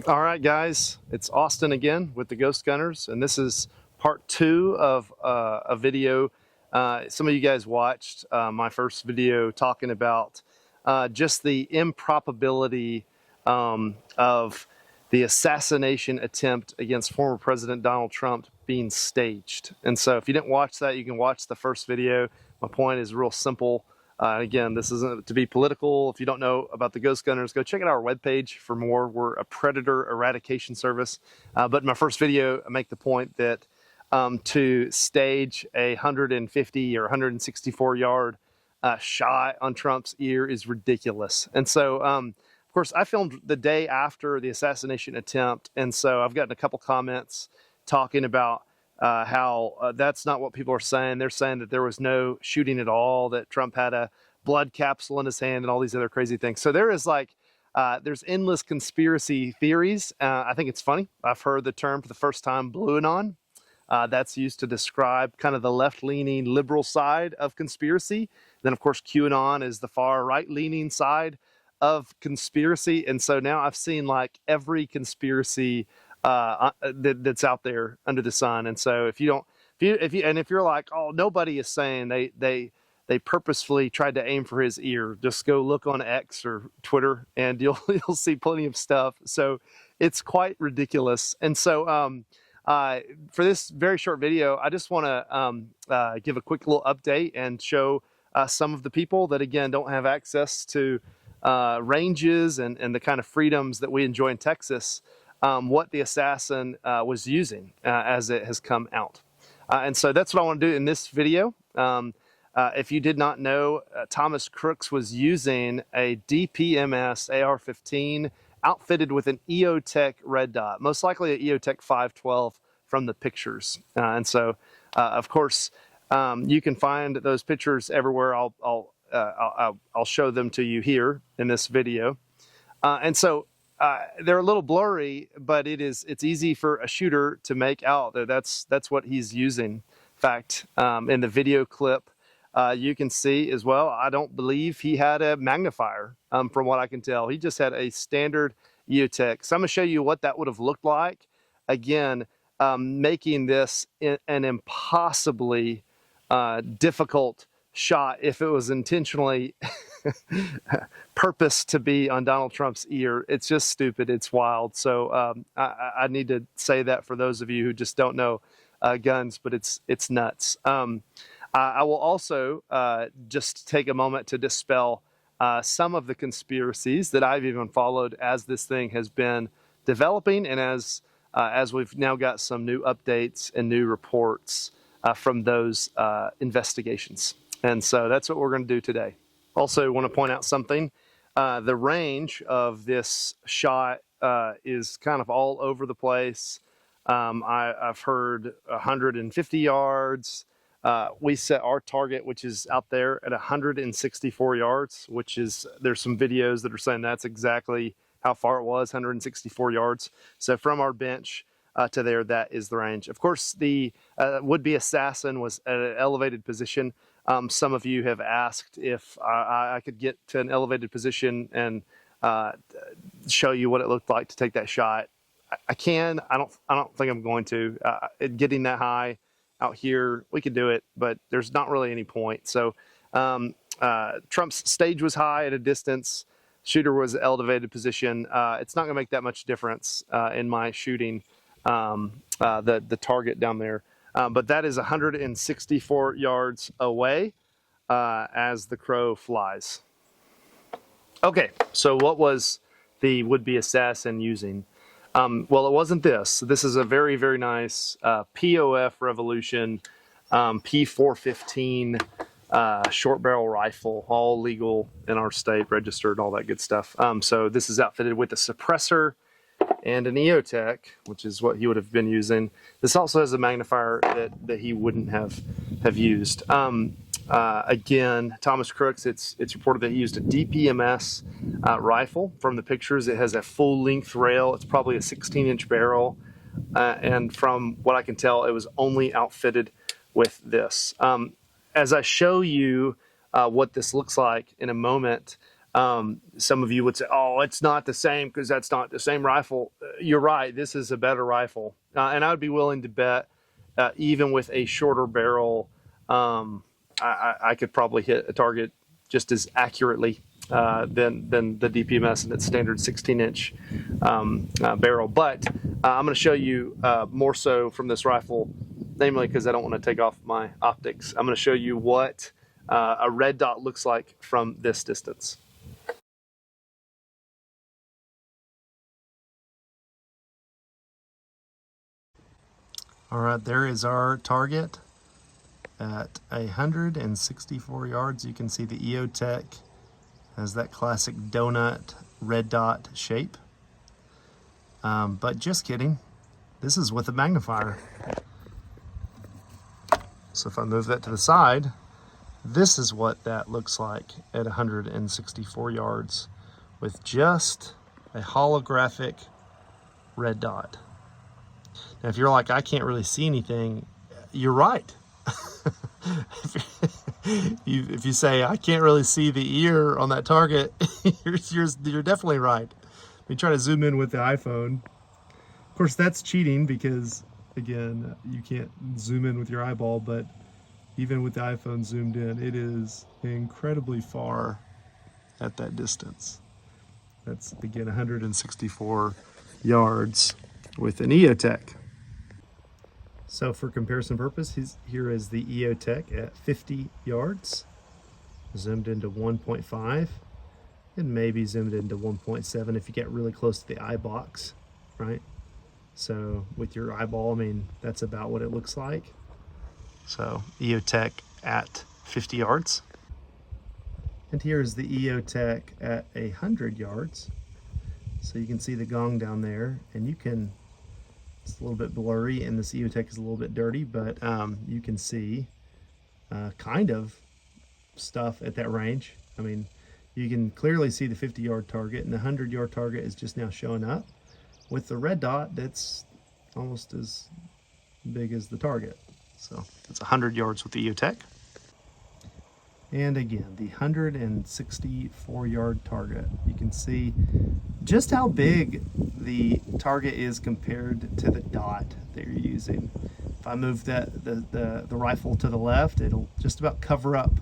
All right, guys, it's Austin again with the Ghost Gunners, and this is part 2 of a video. Some of you guys watched my first video talking about just the improbability of the assassination attempt against former President Donald Trump being staged. And so if you didn't watch that, you can watch the first video. My point is real simple. Again, this isn't to be political. If you don't know about the Ghost Gunners, go check out our webpage for more. We're a predator eradication service. But in my first video, I make the point that to stage a 150 or 164 yard shot on Trump's ear is ridiculous. And so, of course, I filmed the day after the assassination attempt. And so I've gotten a couple comments talking about how that's not what people are saying. They're saying that there was no shooting at all, that Trump had a blood capsule in his hand and all these other crazy things. So there is there's endless conspiracy theories. I think it's funny. I've heard the term for the first time, BlueAnon. That's used to describe kind of the left-leaning liberal side of conspiracy. Then, of course, QAnon is the far right-leaning side of conspiracy. And so now I've seen like every conspiracy that's out there under the sun. And so if you're like, oh, nobody is saying they purposefully tried to aim for his ear, just go look on X or Twitter and you'll see plenty of stuff. So it's quite ridiculous. And so for this very short video, I just want to give a quick little update and show some of the people that, again, don't have access to ranges and the kind of freedoms that we enjoy in Texas, what the assassin was using as it has come out. And so that's what I want to do in this video. If you did not know, Thomas Crooks was using a DPMS AR-15 outfitted with an EOTech red dot, most likely an EOTech 512 from the pictures. And so, of course, you can find those pictures everywhere. I'll show them to you here in this video. And so they're a little blurry, but it's easy for a shooter to make out that that's what he's using. In fact, in the video clip, you can see as well, I don't believe he had a magnifier, from what I can tell. He just had a standard EOTech. So I'm going to show you what that would have looked like. Again, making this an impossibly difficult shot if it was intentionally purposed to be on Donald Trump's ear. It's just stupid. It's wild. So I need to say that for those of you who just don't know guns, but it's nuts. I will also just take a moment to dispel some of the conspiracies that I've even followed as this thing has been developing, and as we've now got some new updates and new reports from those investigations. And so that's what we're going to do today. Also want to point out something. The range of this shot is kind of all over the place. I've heard 150 yards. We set our target, which is out there, at 164 yards, which is, there's some videos that are saying that's exactly how far it was, 164 yards. So from our bench to there, that is the range. Of course, the would-be assassin was at an elevated position. Some of you have asked if I could get to an elevated position and show you what it looked like to take that shot. I can. I don't think I'm going to. Getting that high out here, we could do it, but there's not really any point. So Trump's stage was high at a distance. Shooter was an elevated position. It's not going to make that much difference in my shooting the target down there. But that is 164 yards away as the crow flies. Okay, so what was the would-be assassin using? Well, it wasn't this. This is a very, very nice POF Revolution P415 short barrel rifle, all legal in our state, registered, all that good stuff. So this is outfitted with a suppressor and an EOTech, which is what he would have been using. This also has a magnifier that he wouldn't have used. Again, Thomas Crooks, it's reported that he used a DPMS rifle. From the pictures, it has a full-length rail. It's probably a 16-inch barrel. And from what I can tell, it was only outfitted with this. As I show you what this looks like in a moment, Some of you would say, oh, it's not the same because that's not the same rifle. You're right. This is a better rifle. And I would be willing to bet even with a shorter barrel, I could probably hit a target just as accurately than the DPMS in its standard 16-inch barrel. But I'm going to show you more so from this rifle, namely because I don't want to take off my optics. I'm going to show you what a red dot looks like from this distance. All right, there is our target at 164 yards. You can see the EOTech has that classic donut red dot shape. But just kidding, this is with a magnifier. So if I move that to the side, this is what that looks like at 164 yards with just a holographic red dot. Now, if you're like, I can't really see anything, you're right. If you say, I can't really see the ear on that target, you're definitely right. We try to zoom in with the iPhone. Of course, that's cheating because, again, you can't zoom in with your eyeball, but even with the iPhone zoomed in, it is incredibly far at that distance. That's, again, 164 yards with an EOTech. So for comparison purposes, here is the EOTech at 50 yards, zoomed into 1.5, and maybe zoomed into 1.7 if you get really close to the eye box, right? So with your eyeball, I mean, that's about what it looks like. So EOTech at 50 yards. And here's the EOTech at 100 yards. So you can see the gong down there, and you can, it's a little bit blurry and this EOTech is a little bit dirty, but you can see kind of stuff at that range. I mean, you can clearly see the 50-yard target, and the 100-yard target is just now showing up with the red dot that's almost as big as the target. So it's 100 yards with the EOTech. And again, the 164-yard target. You can see just how big the target is compared to the dot that you're using. If I move the rifle to the left, it'll just about cover up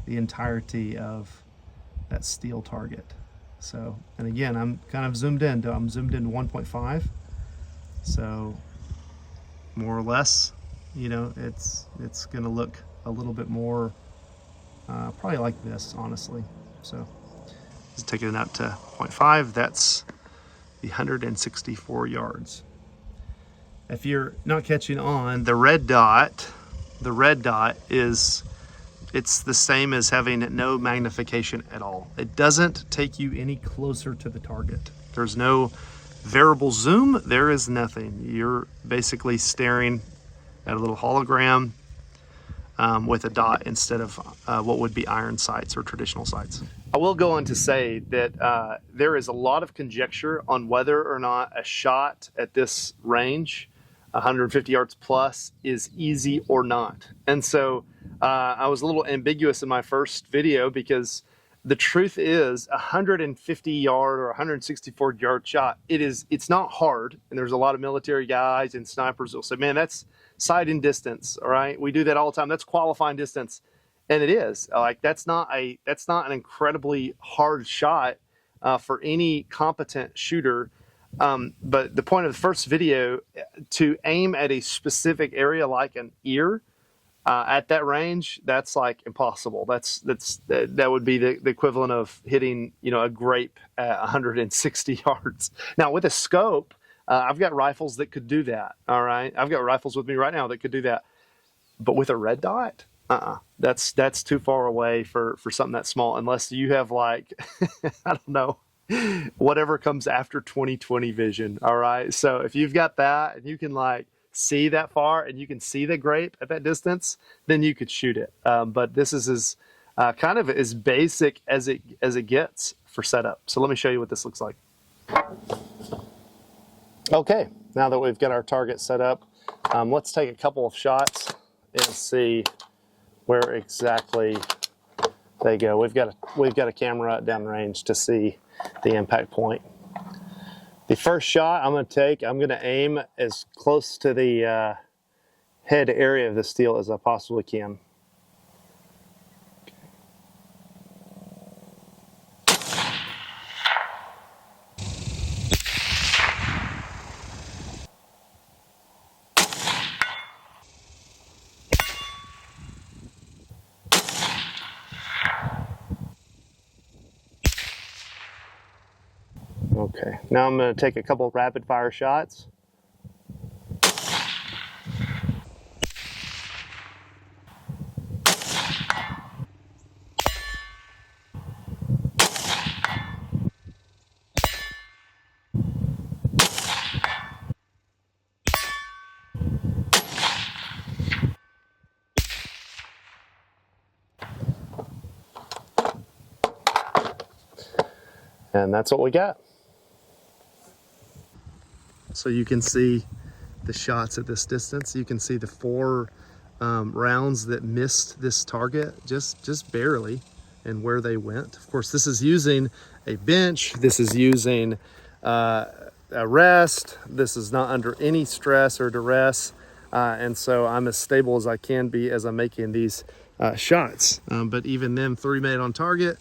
the entirety of that steel target. So, and again, I'm kind of zoomed in. I'm zoomed in 1.5. So more or less, you know, it's going to look a little bit more probably like this, honestly. So just taking it out to 0.5, that's the 164 yards. If you're not catching on, the red dot is, it's the same as having no magnification at all. It doesn't take you any closer to the target. There's no variable zoom, there is nothing. You're basically staring at a little hologram with a dot instead of what would be iron sights or traditional sights. I will go on to say that there is a lot of conjecture on whether or not a shot at this range, 150 yards plus, is easy or not. And so I was a little ambiguous in my first video because the truth is 150 yard or 164 yard shot, it's not hard. And there's a lot of military guys and snipers who'll say, man, that's sighting distance. All right. We do that all the time. That's qualifying distance. And it is like, that's not an incredibly hard shot for any competent shooter. But the point of the first video, to aim at a specific area like an ear at that range, that's like impossible. That would be the equivalent of hitting, you know, a grape at 160 yards. Now with a scope, I've got rifles that could do that. All right, I've got rifles with me right now that could do that. But with a red dot, that's too far away for something that small. Unless you have like, I don't know, whatever comes after 20/20 vision. All right, so if you've got that and you can like see that far and you can see the grape at that distance, then you could shoot it. But this is as kind of as basic as it gets for setup. So let me show you what this looks like. Okay, now that we've got our target set up, let's take a couple of shots and see where exactly There you go. We've got a camera at downrange to see the impact point. The first shot I'm going to aim as close to the head area of the steel as I possibly can. Okay, now I'm going to take a couple rapid fire shots. And that's what we got. So you can see the shots at this distance. You can see the 4 rounds that missed this target just barely, and where they went. Of course, this is using a bench. This is using a rest. This is not under any stress or duress. And so I'm as stable as I can be as I'm making these shots. But even them 3 made on target,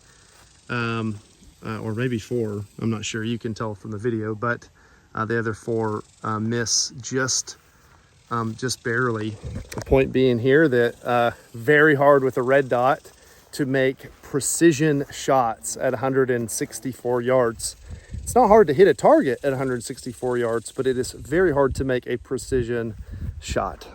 or maybe 4, I'm not sure. You can tell from the video, but the other 4 miss just barely. The point being here that very hard with a red dot to make precision shots at 164 yards. It's not hard to hit a target at 164 yards, but it is very hard to make a precision shot.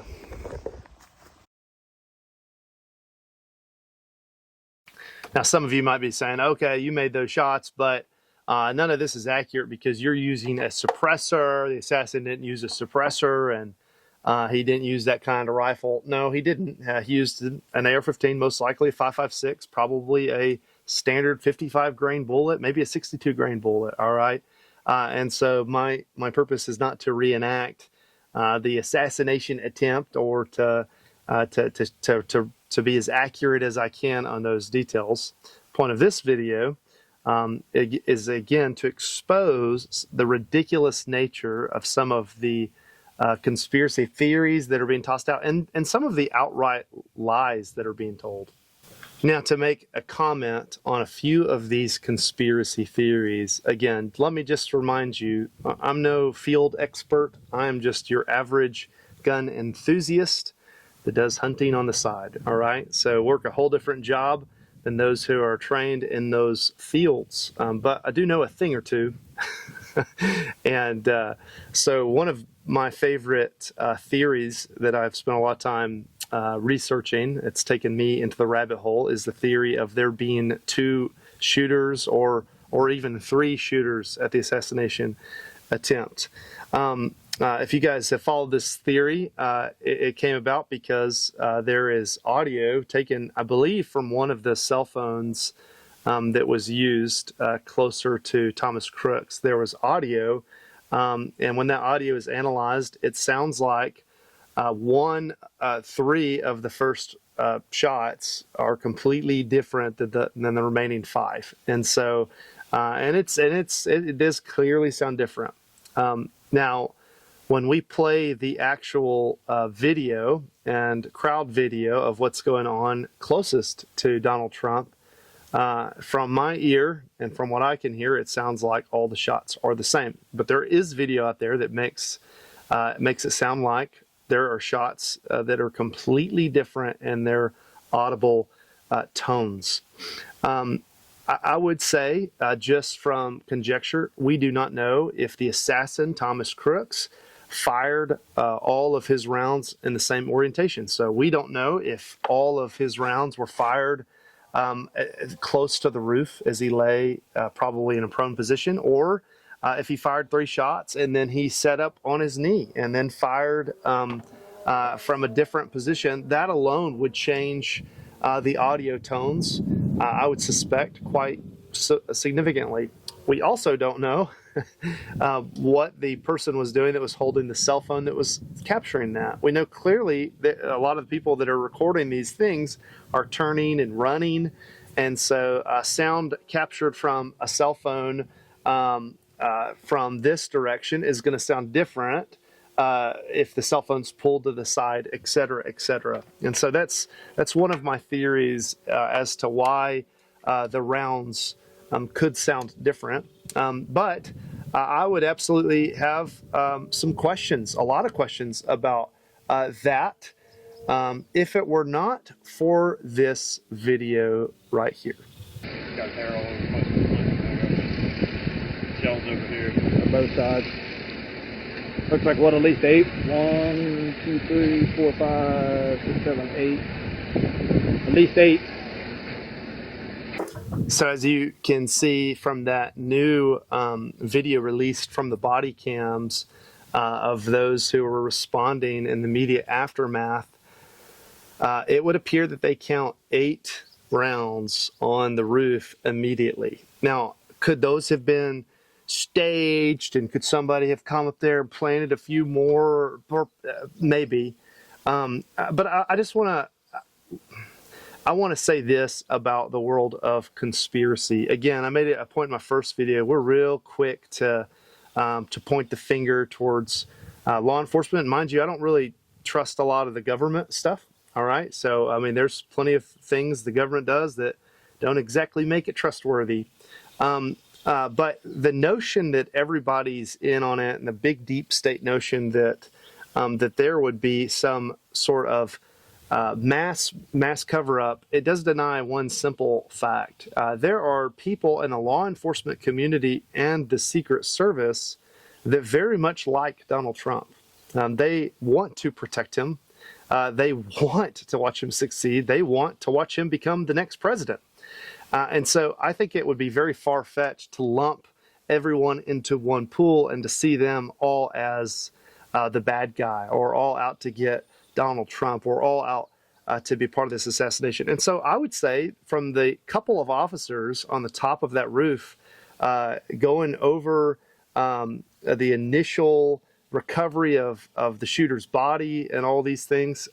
Now, some of you might be saying, okay, you made those shots, but none of this is accurate because you're using a suppressor. The assassin didn't use a suppressor, and he didn't use that kind of rifle. No, he didn't. He used an AR-15, most likely a 5.56, probably a standard 55 grain bullet, maybe a 62 grain bullet. All right. And so my purpose is not to reenact the assassination attempt or to be as accurate as I can on those details. Point of this video is again to expose the ridiculous nature of some of the conspiracy theories that are being tossed out, and some of the outright lies that are being told. Now, to make a comment on a few of these conspiracy theories, again, let me just remind you, I'm no field expert. I'm just your average gun enthusiast that does hunting on the side, all right? So work a whole different job than those who are trained in those fields. But I do know a thing or two. And so one of my favorite theories that I've spent a lot of time researching, it's taken me into the rabbit hole, is the theory of there being 2 shooters or even 3 shooters at the assassination attempt. If you guys have followed this theory, it came about because there is audio taken, I believe, from one of the cell phones that was used closer to Thomas Crooks. There was audio, and when that audio is analyzed, it sounds like 3 of the first shots are completely different than the remaining 5, and so it does clearly sound different. Now, when we play the actual video and crowd video of what's going on closest to Donald Trump, from my ear and from what I can hear, it sounds like all the shots are the same. But there is video out there that makes it sound like there are shots that are completely different in their audible tones. I would say, just from conjecture, we do not know if the assassin, Thomas Crooks, fired all of his rounds in the same orientation. So we don't know if all of his rounds were fired close to the roof as he lay probably in a prone position, or if he fired 3 shots and then he set up on his knee and then fired from a different position. That alone would change the audio tones, I would suspect, quite significantly. We also don't know what the person was doing that was holding the cell phone that was capturing that. We know clearly that a lot of the people that are recording these things are turning and running And so sound captured from a cell phone from this direction is going to sound different if the cell phone's pulled to the side, et cetera, et cetera. And so that's one of my theories as to why the rounds could sound different. But I would absolutely have some questions, a lot of questions about that if it were not for this video right here. Got hair all over the place. Shells over here on both sides. Looks like what, at least 8? 1, 2, 3, 4, 5, 6, 7, 8. At least 8. So as you can see from that new video released from the body cams of those who were responding in the immediate aftermath, it would appear that they count 8 rounds on the roof immediately. Now, could those have been staged, and could somebody have come up there and planted a few more? Maybe. But I just want to say this about the world of conspiracy. Again, I made it a point in my first video. We're real quick to point the finger towards law enforcement. Mind you, I don't really trust a lot of the government stuff. All right. So, I mean, there's plenty of things the government does that don't exactly make it trustworthy. But the notion that everybody's in on it, and the big deep state notion that that there would be some sort of mass cover up, it does deny one simple fact. There are people in the law enforcement community and the Secret Service that very much like Donald Trump. They want to protect him. They want to watch him succeed. They want to watch him become the next president. And so I think it would be very far-fetched to lump everyone into one pool and to see them all as the bad guy, or all out to get Donald Trump, or all out to be part of this assassination. And so I would say, from the couple of officers on the top of that roof going over the initial recovery of the shooter's body and all these things,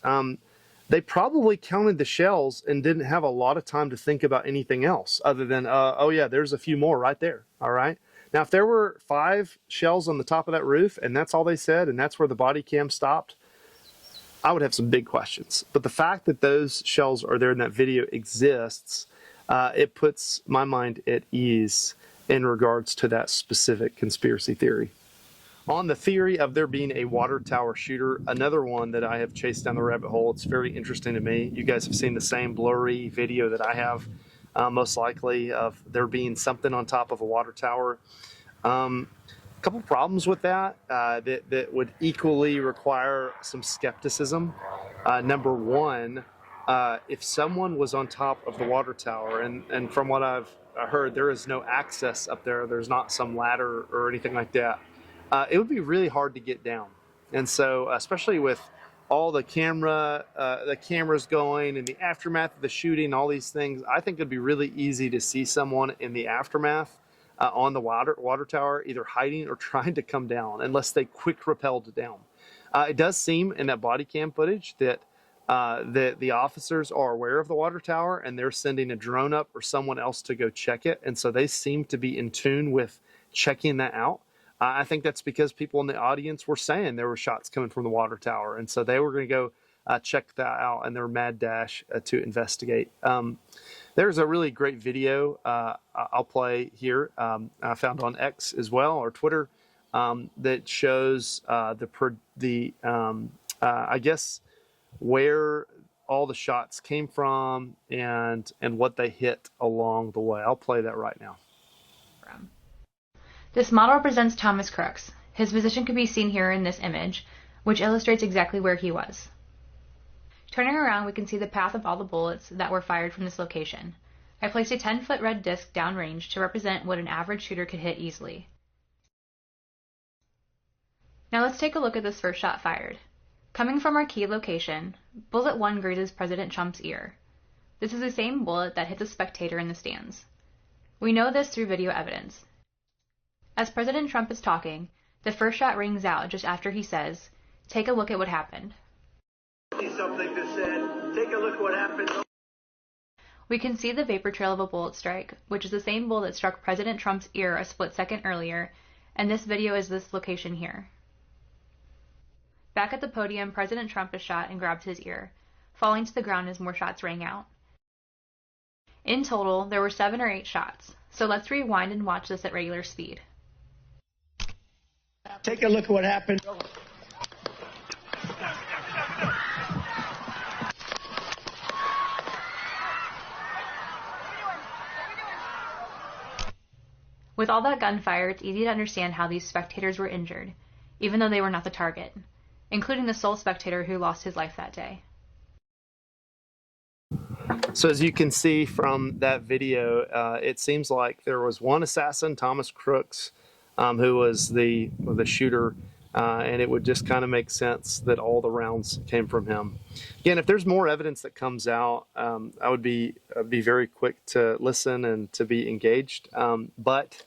they probably counted the shells and didn't have a lot of time to think about anything else other than, oh yeah, there's a few more right there. All right. Now, if there were 5 shells on the top of that roof and that's all they said, and that's where the body cam stopped, I would have some big questions. But the fact that those shells are there in that video exists, it puts my mind at ease in regards to that specific conspiracy theory. On the theory of there being a water tower shooter, another one that I have chased down the rabbit hole, it's very interesting to me. You guys have seen the same blurry video that I have, most likely, of there being something on top of a water tower. A couple problems with that that would equally require some skepticism. Number one, if someone was on top of the water tower, and from what I've heard, there is no access up there, there's not some ladder or anything like that, it would be really hard to get down. And so, especially with all the cameras going and the aftermath of the shooting, all these things, I think it'd be really easy to see someone in the aftermath on the water tower, either hiding or trying to come down, unless they quick rappelled down. It does seem in that body cam footage that the officers are aware of the water tower, and they're sending a drone up or someone else to go check it. And so they seem to be in tune with checking that out. I think that's because people in the audience were saying there were shots coming from the water tower. And so they were going to go check that out, and their mad dash to investigate. There's a really great video I'll play here. I found on X as well, or Twitter, that shows I guess where all the shots came from and what they hit along the way. I'll play that right now. This model represents Thomas Crooks. His position can be seen here in this image, which illustrates exactly where he was. Turning around, we can see the path of all the bullets that were fired from this location. I placed a 10-foot red disc downrange to represent what an average shooter could hit easily. Now let's take a look at this first shot fired. Coming from our key location, bullet 1 grazes President Trump's ear. This is the same bullet that hit the spectator in the stands. We know this through video evidence. As President Trump is talking, the first shot rings out just after he says, "Take a look at what happened." Something to say. Take a look at what happened. We can see the vapor trail of a bullet strike, which is the same bullet that struck President Trump's ear a split second earlier, and this video is this location here. Back at the podium, President Trump is shot and grabs his ear, falling to the ground as more shots rang out. In total, there were 7 or 8 shots, so let's rewind and watch this at regular speed. Take a look at what happened. With all that gunfire, it's easy to understand how these spectators were injured, even though they were not the target, including the sole spectator who lost his life that day. So as you can see from that video, it seems like there was one assassin, Thomas Crooks, who was the shooter, and it would just kind of make sense that all the rounds came from him. Again, if there's more evidence that comes out, I would be very quick to listen and to be engaged. But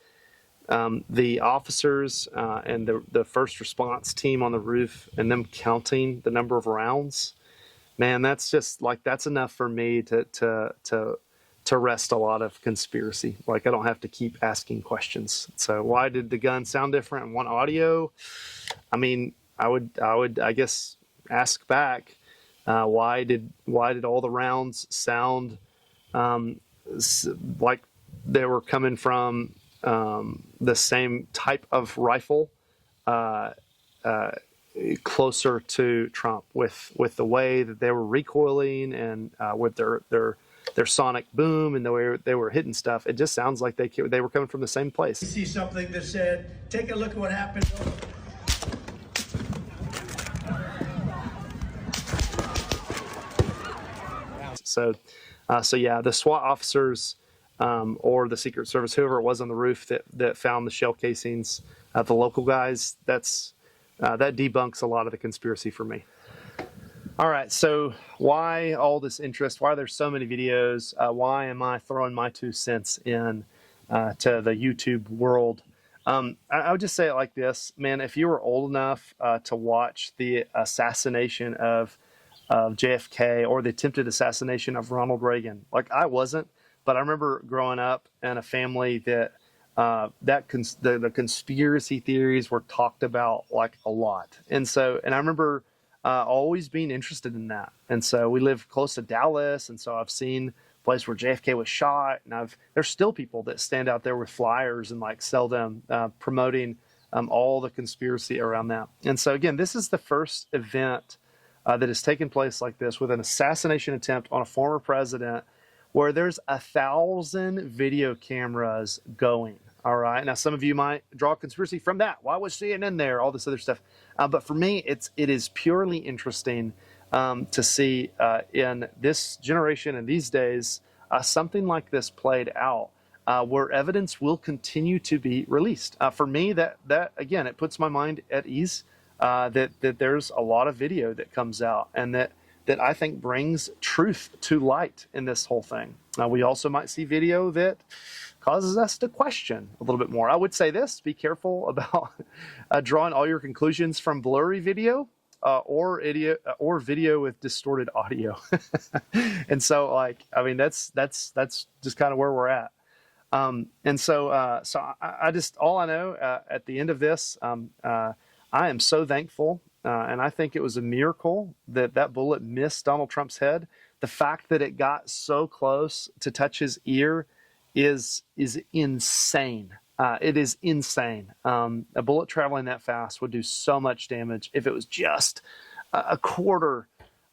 the officers and the first response team on the roof and them counting the number of rounds, man, that's just like, that's enough for me to rest a lot of conspiracy. Like, I don't have to keep asking questions. So why did the gun sound different in one audio? I mean, I would I guess ask back, why did all the rounds sound like they were coming from the same type of rifle, closer to Trump, with the way that they were recoiling and with their sonic boom and the way they were hitting stuff. It just sounds like they were coming from the same place. You see something that said, take a look at what happened. So yeah, the SWAT officers or the Secret Service, whoever it was on the roof that found the shell casings, the local guys, that debunks a lot of the conspiracy for me. All right, so why all this interest? Why are there so many videos? Why am I throwing my 2 cents in to the YouTube world? I would just say it like this, man. If you were old enough to watch the assassination of JFK or the attempted assassination of Ronald Reagan, like I wasn't, but I remember growing up in a family that the conspiracy theories were talked about like a lot, and I remember always being interested in that. And so we live close to Dallas, and so I've seen a place where JFK was shot, and there's still people that stand out there with flyers and like sell them, promoting all the conspiracy around that. And so again, this is the first event that has taken place like this, with an assassination attempt on a former president, where there's 1,000 video cameras going. All right. Now, some of you might draw conspiracy from that. Why was CNN there? All this other stuff. But for me, it is purely interesting to see in this generation and these days something like this played out, where evidence will continue to be released. For me, that again, it puts my mind at ease that there's a lot of video that comes out, and that I think brings truth to light in this whole thing. We also might see video that causes us to question a little bit more. I would say this: be careful about drawing all your conclusions from blurry video or video with distorted audio. And so, like, I mean, that's just kind of where we're at. And so I just, all I know at the end of this, I am so thankful. And I think it was a miracle that bullet missed Donald Trump's head. The fact that it got so close to touch his ear is insane. It is insane. A bullet traveling that fast would do so much damage if it was just a quarter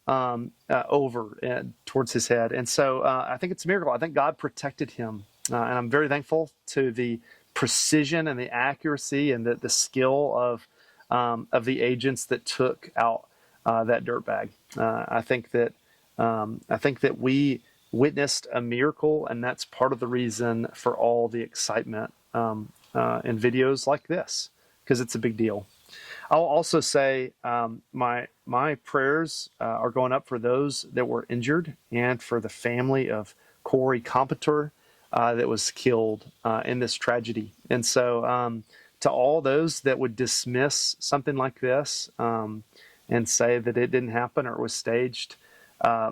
over towards his head. And so I think it's a miracle. I think God protected him. And I'm very thankful to the precision and the accuracy and the skill of the agents that took out that dirtbag. I think that we witnessed a miracle, and that's part of the reason for all the excitement in videos like this, because it's a big deal. I'll also say my prayers are going up for those that were injured, and for the family of Corey Competer that was killed in this tragedy. And so to all those that would dismiss something like this and say that it didn't happen or it was staged,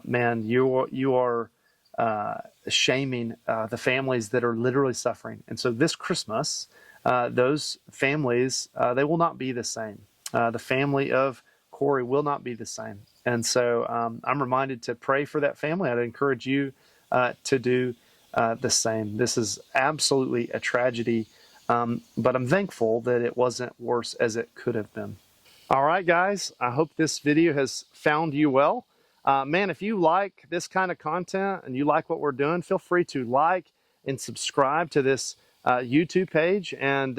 man, you are shaming the families that are literally suffering. And so this Christmas, those families, they will not be the same. The family of Corey will not be the same. And so I'm reminded to pray for that family. I'd encourage you to do the same. This is absolutely a tragedy, but I'm thankful that it wasn't worse as it could have been. All right, guys, I hope this video has found you well. Man, if you like this kind of content and you like what we're doing, feel free to like and subscribe to this YouTube page and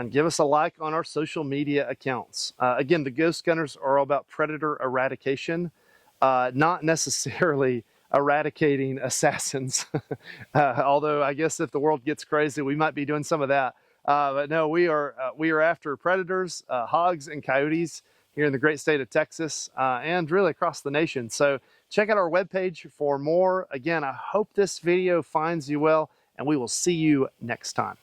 give us a like on our social media accounts. Again, the Ghost Gunners are all about predator eradication, not necessarily eradicating assassins. Although I guess if the world gets crazy, we might be doing some of that. But no, we are after predators, hogs and coyotes here in the great state of Texas and really across the nation. So check out our webpage for more. Again, I hope this video finds you well, and we will see you next time.